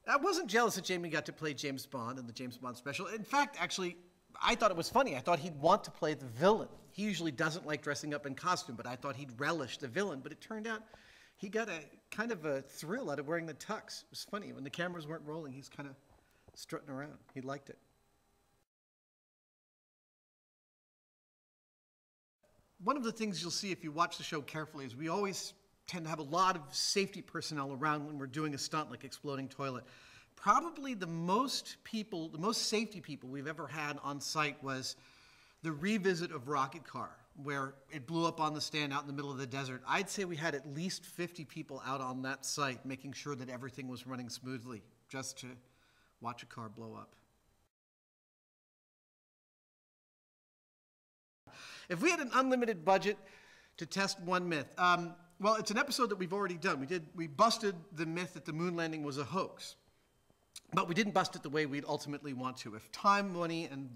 I wasn't jealous that Jamie got to play James Bond in the James Bond special. In fact, actually, I thought it was funny. I thought he'd want to play the villain. He usually doesn't like dressing up in costume, but I thought he'd relish the villain. But it turned out he got a kind of a thrill out of wearing the tux. It was funny. When the cameras weren't rolling, he's kind of strutting around. He liked it. One of the things you'll see if you watch the show carefully is we always tend to have a lot of safety personnel around when we're doing a stunt like exploding toilet. Probably the most safety people we've ever had on site was the revisit of Rocket Car, where it blew up on the stand out in the middle of the desert. I'd say we had at least 50 people out on that site making sure that everything was running smoothly just to watch a car blow up. If we had an unlimited budget to test one myth, well, it's an episode that we've already done. We busted the myth that the moon landing was a hoax, but we didn't bust it the way we'd ultimately want to. If time, money, and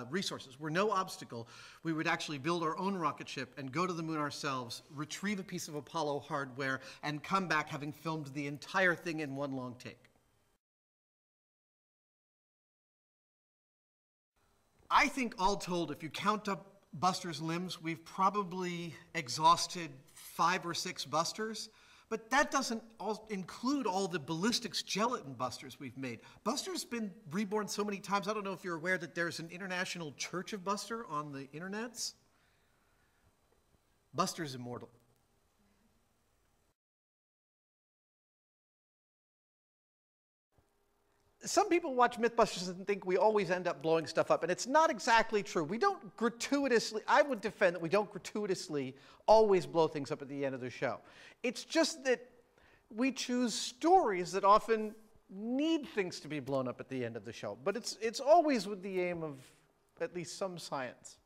resources were no obstacle, we would actually build our own rocket ship and go to the moon ourselves, retrieve a piece of Apollo hardware, and come back having filmed the entire thing in one long take. I think all told, if you count up Buster's limbs, we've probably exhausted 5 or 6 Busters, but that doesn't include all the ballistics gelatin Busters we've made. Buster's been reborn so many times, I don't know if you're aware that there's an international church of Buster on the internets. Buster's immortal. Some people watch Mythbusters and think we always end up blowing stuff up, and it's not exactly true. We don't gratuitously, I would defend that we don't gratuitously always blow things up at the end of the show. It's just that we choose stories that often need things to be blown up at the end of the show, but it's always with the aim of at least some science.